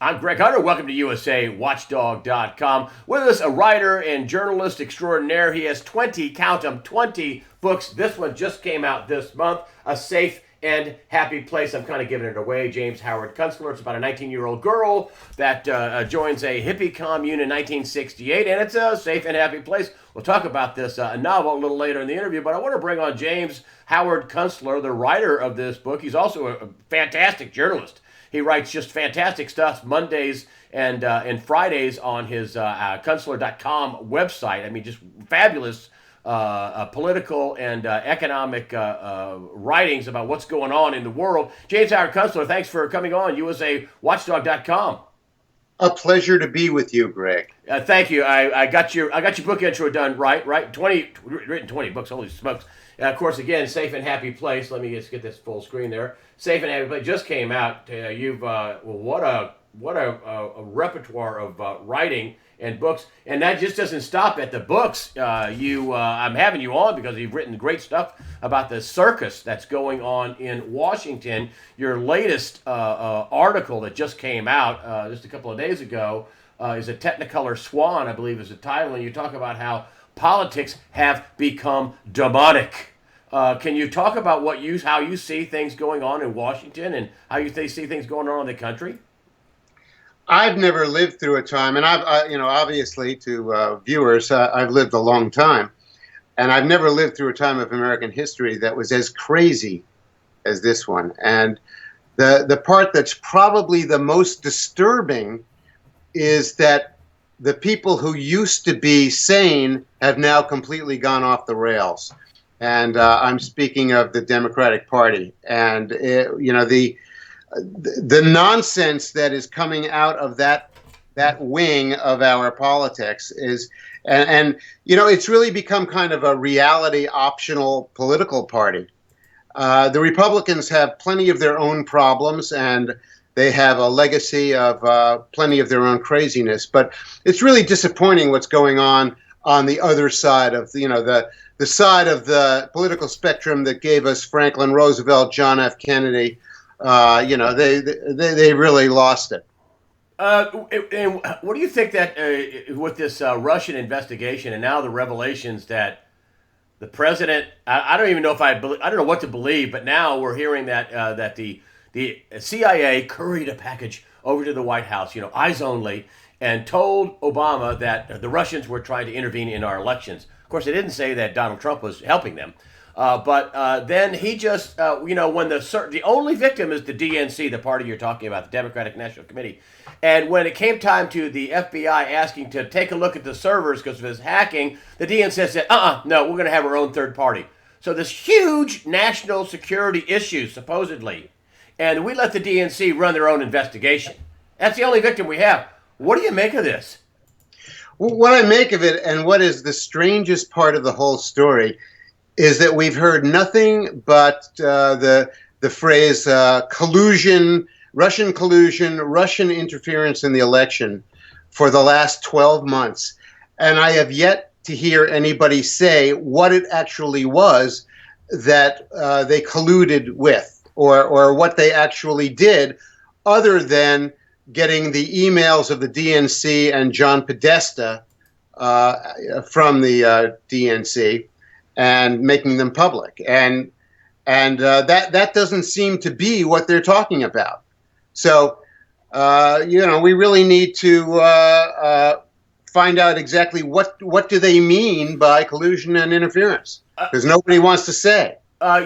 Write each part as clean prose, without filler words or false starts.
I'm Greg Hunter. Welcome to USAWatchdog.com. With us, a writer and journalist extraordinaire. He has 20, count them, 20 books. This one just came out this month, A Safe and Happy Place. I'm kind of giving it away. James Howard Kunstler. It's about a 19-year-old girl that joins a hippie commune in 1968, and it's a safe and happy place. We'll talk about this novel a little later in the interview, but I want to bring on James Howard Kunstler, the writer of this book. He's also a fantastic journalist. He writes just fantastic stuff Mondays and Fridays on his Kunstler.com website. I mean, just fabulous political and economic writings about what's going on in the world. James Howard Kunstler, thanks for coming on USAWatchdog.com. A pleasure to be with you, Greg. Thank you. I got your book intro done right. 20 written 20 books. Holy smokes! Of course, again, Safe and Happy Place. Let me just get this full screen there. Safe and Happy Place just came out. What a repertoire of writing and books, and that just doesn't stop at the books. I'm having you on because you've written great stuff about the circus that's going on in Washington. Your latest article that just came out just a couple of days ago is a Technicolor Swan, I believe is the title, and you talk about how politics have become demonic. Can you talk about how you see things going on in Washington and how you see things going on in the country? I've never lived through a time, and obviously to viewers, I've lived a long time, and I've never lived through a time of American history that was as crazy as this one. And the part that's probably the most disturbing is that the people who used to be sane have now completely gone off the rails. And I'm speaking of the Democratic Party. And, the nonsense that is coming out of that wing of our politics is, it's really become kind of a reality optional political party. The Republicans have plenty of their own problems, and they have a legacy of plenty of their own craziness. But it's really disappointing what's going on the other side of the side of the political spectrum that gave us Franklin Roosevelt, John F. Kennedy. They really lost it. And what do you think that with this Russian investigation and now the revelations that the president, I don't even know I don't know what to believe, but now we're hearing that the CIA curried a package over to the White House, eyes only, and told Obama that the Russians were trying to intervene in our elections. Of course, they didn't say that Donald Trump was helping them. But then he just, when the only victim is the DNC, the party you're talking about, the Democratic National Committee. And when it came time to the FBI asking to take a look at the servers because of his hacking, the DNC said, no, we're going to have our own third party. So this huge national security issue, supposedly, and we let the DNC run their own investigation. That's the only victim we have. What do you make of this? Well, what I make of it, and what is the strangest part of the whole story, is that we've heard nothing but the phrase collusion, Russian interference in the election for the last 12 months. And I have yet to hear anybody say what it actually was that they colluded with, or what they actually did, other than getting the emails of the DNC and John Podesta from the DNC and making them public. And that doesn't seem to be what they're talking about. So, we really need to find out exactly what do they mean by collusion and interference, because nobody wants to say.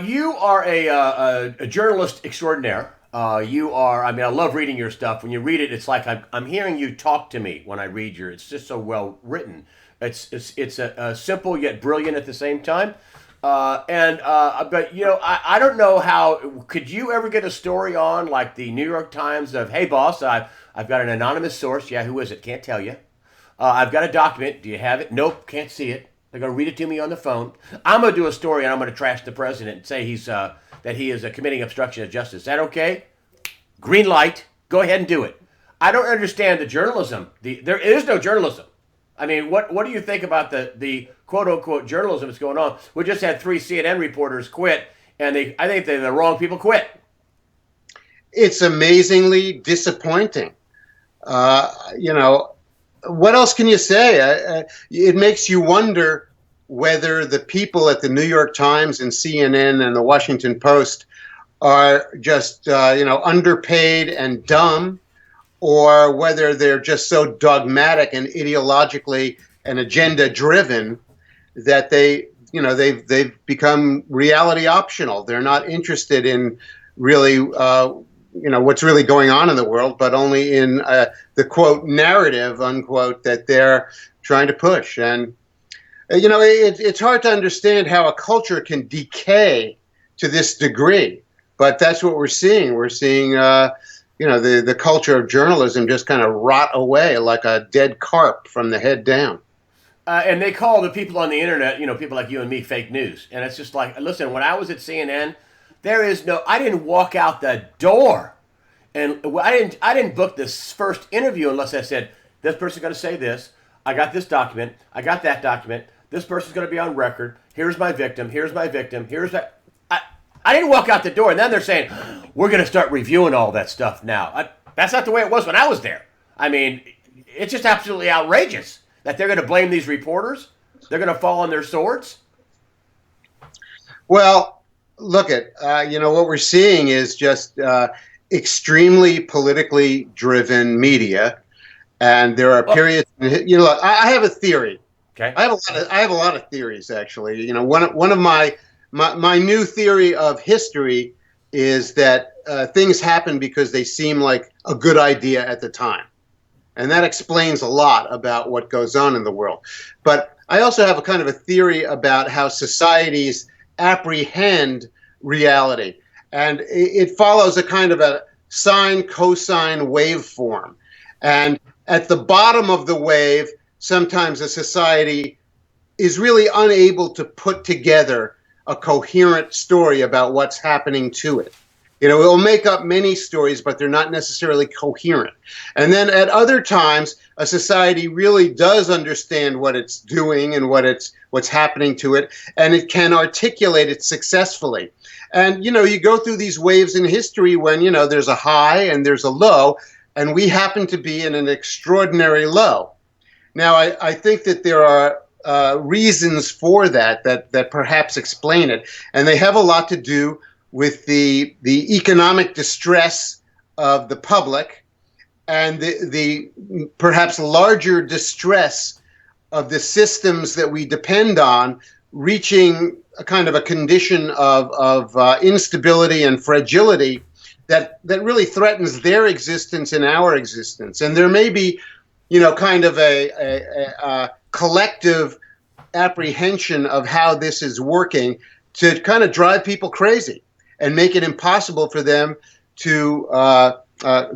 You are a journalist extraordinaire. I love reading your stuff. When you read it, it's like I'm hearing you talk to me when I read it's just so well written. It's a simple yet brilliant at the same time. But I don't know how, could you ever get a story on like the New York Times of, hey boss, I've got an anonymous source. Yeah, who is it? Can't tell you. I've got a document. Do you have it? Nope, can't see it. They're going to read it to me on the phone. I'm going to do a story and I'm going to trash the president and say that he is committing obstruction of justice. Is that okay? Green light. Go ahead and do it. I don't understand the journalism. There is no journalism. I mean, what do you think about the quote-unquote journalism that's going on? We just had 3 CNN reporters quit, and I think the wrong people quit. It's amazingly disappointing. You know, what else can you say? It makes you wonder whether the people at the New York Times and CNN and the Washington Post are just underpaid and dumb, or whether they're just so dogmatic and ideologically and agenda driven that they've become reality optional. They're not interested in really what's really going on in the world, but only in the quote narrative unquote that they're trying to push. And it's hard to understand how a culture can decay to this degree, but that's what we're seeing. We're seeing the culture of journalism just kind of rot away like a dead carp from the head down. And they call the people on the internet, people like you and me, fake news. And it's just like, listen, when I was at CNN, I didn't walk out the door, and I didn't book this first interview unless I said, this person's going to say this. I got this document. I got that document. This person's going to be on record. Here's my victim. Here's my victim. Here's that. I didn't walk out the door, and then they're saying, we're going to start reviewing all that stuff now. That's not the way it was when I was there. I mean, it's just absolutely outrageous that they're going to blame these reporters. They're going to fall on their swords. Well, look at what we're seeing is just extremely politically driven media, and there are periods. Look, I have a theory. Okay. I have a lot of theories actually. One of my new theory of history is that things happen because they seem like a good idea at the time. And that explains a lot about what goes on in the world. But I also have a kind of a theory about how societies apprehend reality. And it follows a kind of a sine-cosine waveform. And at the bottom of the wave, sometimes a society is really unable to put together a coherent story about what's happening to it. It will make up many stories, but they're not necessarily coherent. And then at other times, a society really does understand what it's doing and what's happening to it, and it can articulate it successfully. And, you go through these waves in history when, there's a high and there's a low, and we happen to be in an extraordinary low. Now, I think that there are reasons for that perhaps explain it, and they have a lot to do with the economic distress of the public and the perhaps larger distress of the systems that we depend on reaching a kind of a condition of instability and fragility that really threatens their existence and our existence. And there may be, kind of a collective apprehension of how this is working to kind of drive people crazy and make it impossible for them to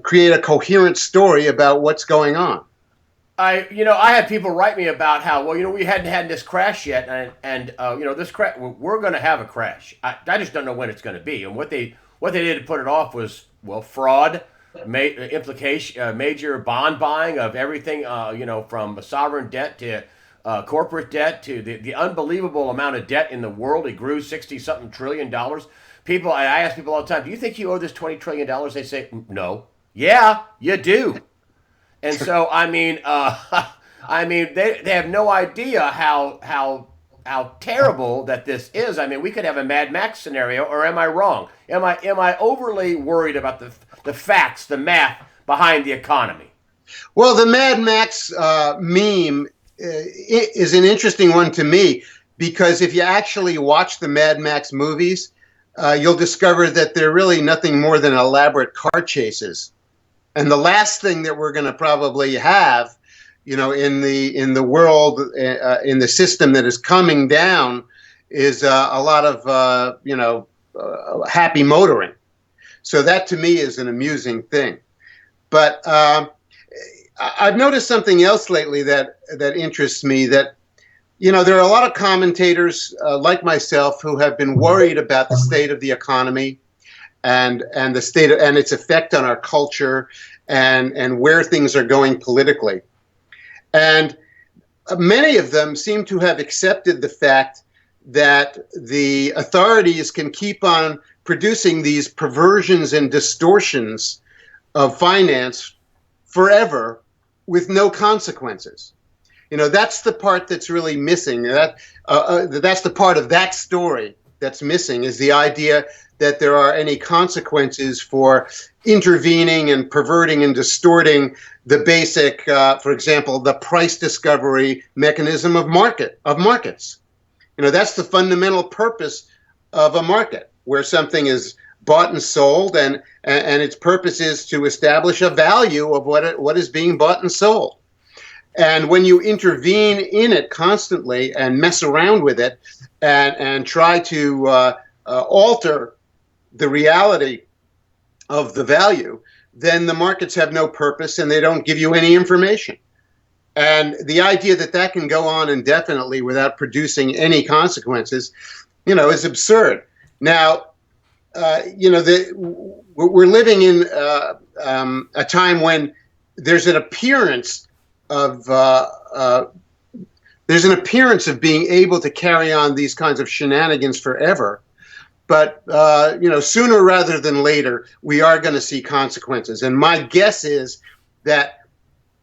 create a coherent story about what's going on. I had people write me about how, we hadn't had this crash yet, and this crash, we're going to have a crash. I just don't know when it's going to be. And what they did to put it off was, fraud, major bond buying of everything, from sovereign debt to corporate debt to the unbelievable amount of debt in the world. It grew $60-something trillion. I ask people all the time, do you think you owe this $20 trillion? They say, no. Yeah, you do. And so, they have no idea how terrible that this is. I mean, we could have a Mad Max scenario, or am I wrong? Am I overly worried about the facts, the math behind the economy? Well, the Mad Max meme is an interesting one to me, because if you actually watch the Mad Max movies, you'll discover that they're really nothing more than elaborate car chases. And the last thing that we're going to probably have, in the world, in the system that is coming down, is a lot of happy motoring. So that to me is an amusing thing. But I've noticed something else lately that interests me. That there are a lot of commentators like myself who have been worried about the state of the economy and the state and its effect on our culture and where things are going politically. And many of them seem to have accepted the fact that the authorities can keep on producing these perversions and distortions of finance forever with no consequences. That's the part that's really missing. That's the part of that story that's missing, is the idea that there are any consequences for intervening and perverting and distorting the basic, for example, the price discovery mechanism of markets. That's the fundamental purpose of a market, where something is bought and sold, and its purpose is to establish a value of what is being bought and sold. And when you intervene in it constantly and mess around with it and try to alter the reality of the value, then the markets have no purpose and they don't give you any information. And the idea that that can go on indefinitely without producing any consequences, is absurd. Now, we're living in a time when there's an appearance of being able to carry on these kinds of shenanigans forever. But sooner rather than later, we are going to see consequences. And my guess is that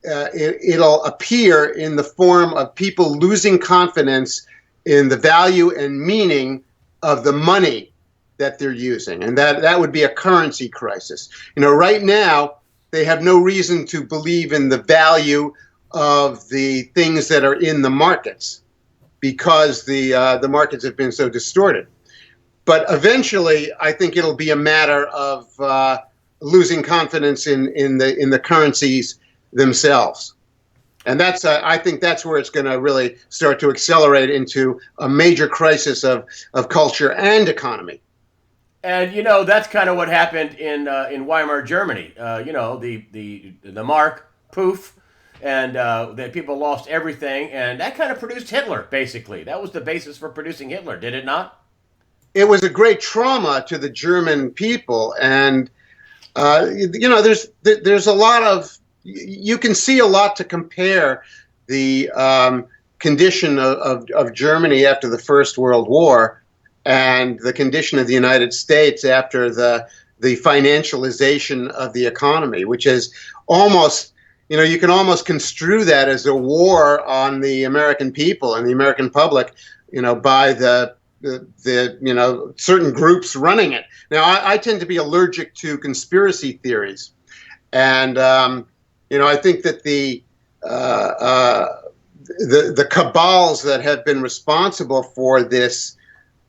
it'll appear in the form of people losing confidence in the value and meaning of the money that they're using. And that would be a currency crisis. Right now, they have no reason to believe in the value of the things that are in the markets, because the markets have been so distorted. But eventually, I think it'll be a matter of losing confidence in the currencies themselves. And I think that's where it's going to really start to accelerate into a major crisis of culture and economy. And that's kind of what happened in Weimar Germany. The mark, poof, and that people lost everything, and that kind of produced Hitler. Basically, that was the basis for producing Hitler, did it not? It was a great trauma to the German people, and there's a lot of, you can see a lot to compare the condition of Germany after the First World War and the condition of the United States after the financialization of the economy, which is almost, you can almost construe that as a war on the American people and the American public, by the certain groups running it. Now, I tend to be allergic to conspiracy theories, and I think that the cabals that have been responsible for this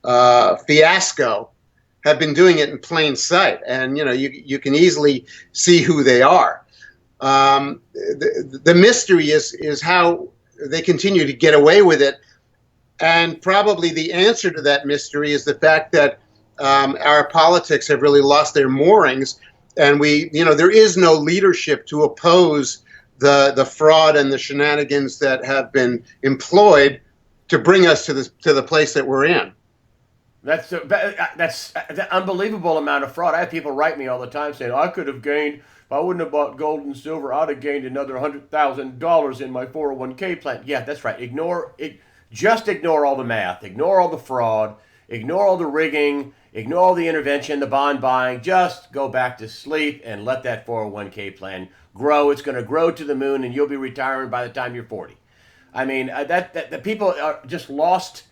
fiasco have been doing it in plain sight, and you can easily see who they are. The mystery is how they continue to get away with it. And probably the answer to that mystery is the fact that our politics have really lost their moorings, and there is no leadership to oppose the fraud and the shenanigans that have been employed to bring us to the place that we're in. That's an unbelievable amount of fraud. I have people write me all the time saying, I could have gained, if I wouldn't have bought gold and silver, I'd have gained another $100,000 in my 401k plan. Yeah, that's right. Just ignore all the math, ignore all the fraud, ignore all the rigging, ignore all the intervention, the bond buying. Just go back to sleep and let that 401k plan grow. It's going to grow to the moon, and you'll be retiring by the time you're 40. I mean, that the people are just lost,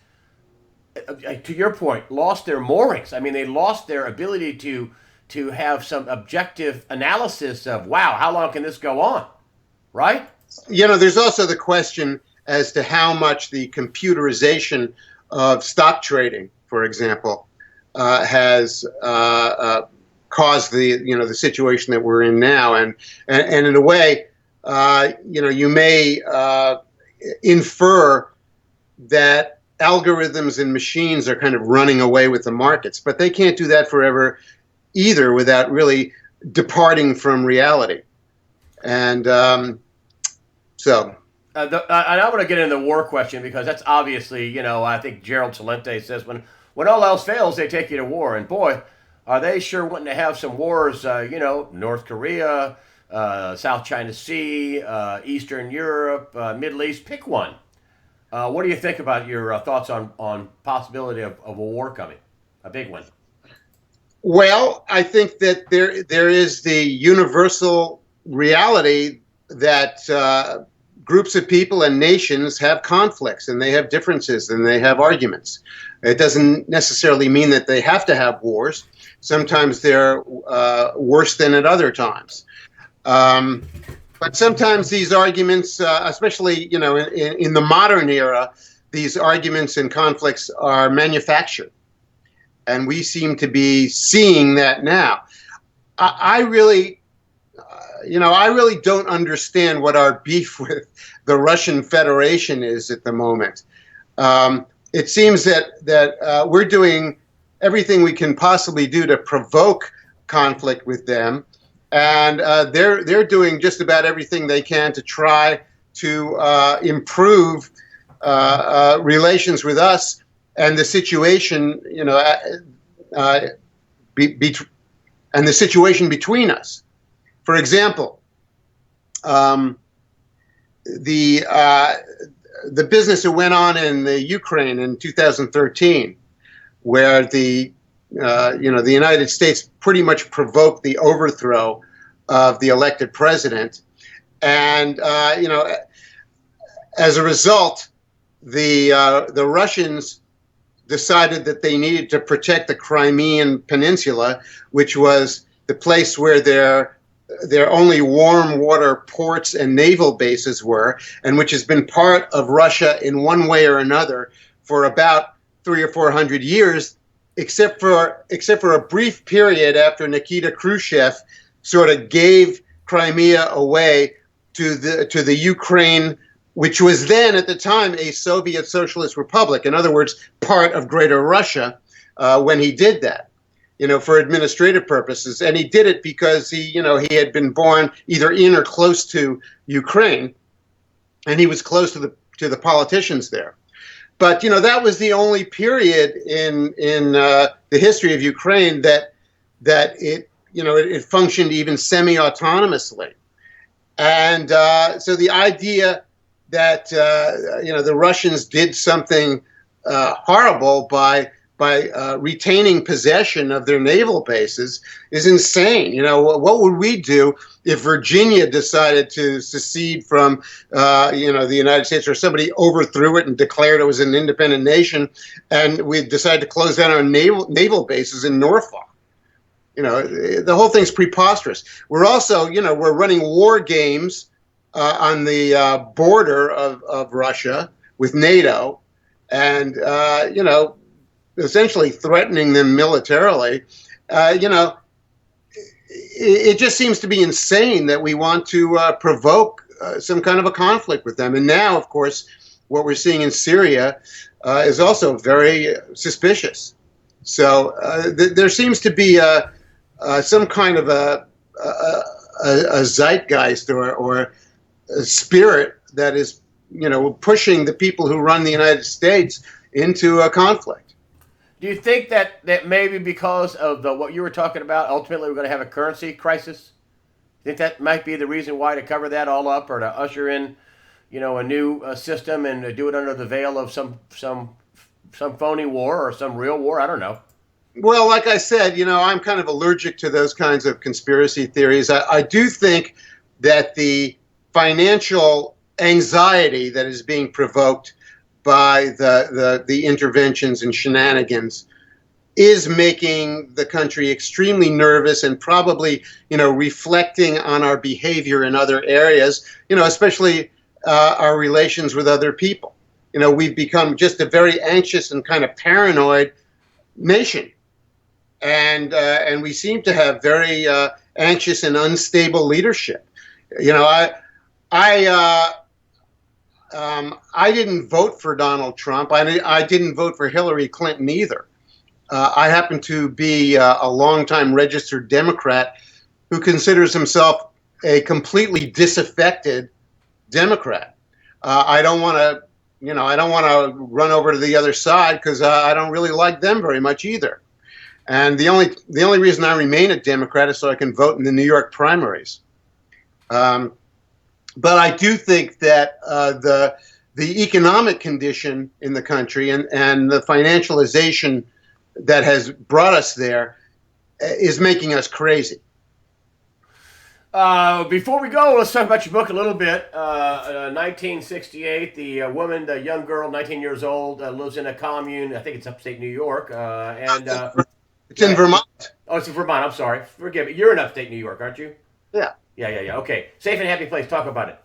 to your point, lost their moorings. I mean, they lost their ability to have some objective analysis of, wow, how long can this go on, right? There's also the question as to how much the computerization of stock trading, for example, has caused the situation that we're in now, and in a way, you may infer that algorithms and machines are kind of running away with the markets, but they can't do that forever either without really departing from reality, and so. And I want to get into the war question, because that's obviously, I think Gerald Celente says when all else fails, they take you to war. And boy, are they sure wanting to have some wars, North Korea, South China Sea, Eastern Europe, Middle East, pick one. What do you think about your thoughts on possibility of a war coming, a big one? Well, I think that there is the universal reality that groups of people and nations have conflicts and they have differences and they have arguments. It doesn't necessarily mean that they have to have wars. Sometimes they're worse than at other times. But sometimes these arguments, especially in the modern era, these arguments and conflicts are manufactured, and we seem to be seeing that now. I really don't understand what our beef with the Russian Federation is at the moment. It seems that we're doing everything we can possibly do to provoke conflict with them, and they're doing just about everything they can to try to improve relations with us and the situation, and the situation between us. For example, the business that went on in the Ukraine in 2013, where the United States pretty much provoked the overthrow of the elected president, and as a result, the Russians decided that they needed to protect the Crimean Peninsula, which was the place where their only warm water ports and naval bases were, and which has been part of Russia in one way or another for about 300 or 400 years, except for a brief period after Nikita Khrushchev sort of gave Crimea away to the Ukraine, which was then at the time a Soviet Socialist Republic. In other words, part of Greater Russia, when he did that. For administrative purposes, and he did it because he had been born either in or close to Ukraine, and he was close to the politicians there. But that was the only period in the history of Ukraine that it functioned even semi-autonomously, and so the idea that the Russians did something horrible by retaining possession of their naval bases is insane. What would we do if Virginia decided to secede from, the United States, or somebody overthrew it and declared it was an independent nation, and we decided to close down our naval bases in Norfolk? The whole thing's preposterous. We're also, we're running war games on the border of Russia with NATO, and, essentially threatening them militarily. It just seems to be insane that we want to provoke some kind of a conflict with them. And now, of course, what we're seeing in Syria is also very suspicious. So there seems to be some kind of a zeitgeist or a spirit that is, pushing the people who run the United States into a conflict. Do you think that maybe because of what you were talking about, ultimately we're going to have a currency crisis? Think that might be the reason why, to cover that all up, or to usher in, a new system and do it under the veil of some phony war or some real war? I don't know. Well, like I said, I'm kind of allergic to those kinds of conspiracy theories. I do think that the financial anxiety that is being provoked by the interventions and shenanigans is making the country extremely nervous, and probably reflecting on our behavior in other areas, especially our relations with other people. We've become just a very anxious and kind of paranoid nation, and we seem to have very anxious and unstable leadership. I didn't vote for Donald Trump. I didn't vote for Hillary Clinton either. I happen to be a longtime registered Democrat who considers himself a completely disaffected Democrat. I don't want to run over to the other side because I don't really like them very much either. And the only reason I remain a Democrat is so I can vote in the New York primaries. But I do think that the economic condition in the country and the financialization that has brought us there is making us crazy. Before we go, let's talk about your book a little bit. 1968, the young girl, 19 years old, lives in a commune. I think it's upstate New York. It's Go in ahead. Vermont. Oh, it's in Vermont. I'm sorry. Forgive me. You're in upstate New York, aren't you? Yeah. Yeah. Okay. Safe and happy place. Talk about it.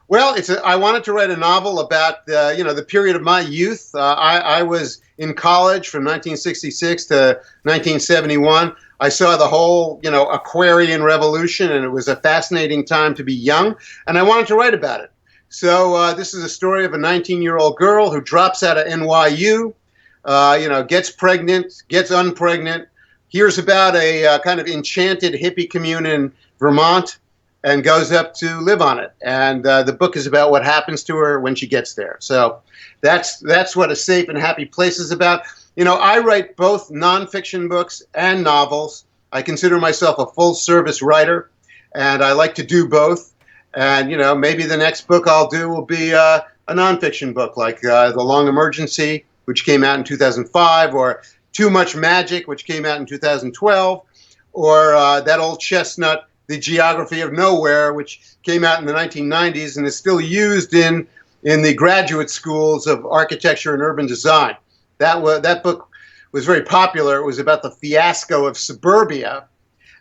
Well, I wanted to write a novel about the period of my youth. I was in college from 1966 to 1971. I saw the whole Aquarian revolution, and it was a fascinating time to be young. And I wanted to write about it. So this is a story of a 19-year-old girl who drops out of NYU, gets pregnant, gets unpregnant, hears about a kind of enchanted hippie commune in Vermont, and goes up to live on it. And the book is about what happens to her when she gets there. So that's what A Safe and Happy Place is about. I write both nonfiction books and novels. I consider myself a full-service writer, and I like to do both. And, maybe the next book I'll do will be a nonfiction book, like The Long Emergency, which came out in 2005, or Too Much Magic, which came out in 2012, or that old chestnut, The Geography of Nowhere, which came out in the 1990s and is still used in the graduate schools of architecture and urban design. That book was very popular. It was about the fiasco of suburbia,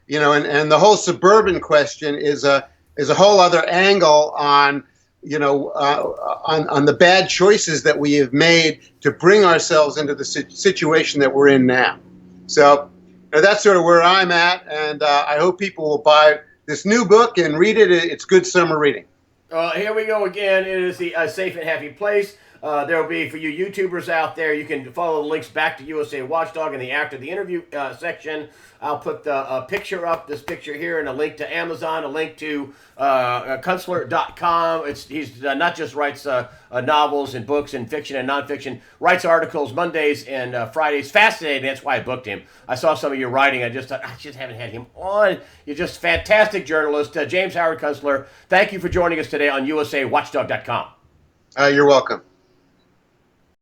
and the whole suburban question is a whole other angle on on the bad choices that we have made to bring ourselves into the situation that we're in now. So that's sort of where I'm at, and I hope people will buy this new book and read it. It's good summer reading. Here we go again. It is the Safe and Happy Place. There will be, for you YouTubers out there, you can follow the links back to USA Watchdog in the after the interview section. I'll put the picture up, this picture here, and a link to Amazon, a link to Kunstler.com. He's not just writes novels and books and fiction and nonfiction, writes articles Mondays and Fridays. Fascinating. That's why I booked him. I saw some of your writing. I just haven't had him on. You're just fantastic journalist. James Howard Kunstler, thank you for joining us today on USAWatchdog.com. You're welcome.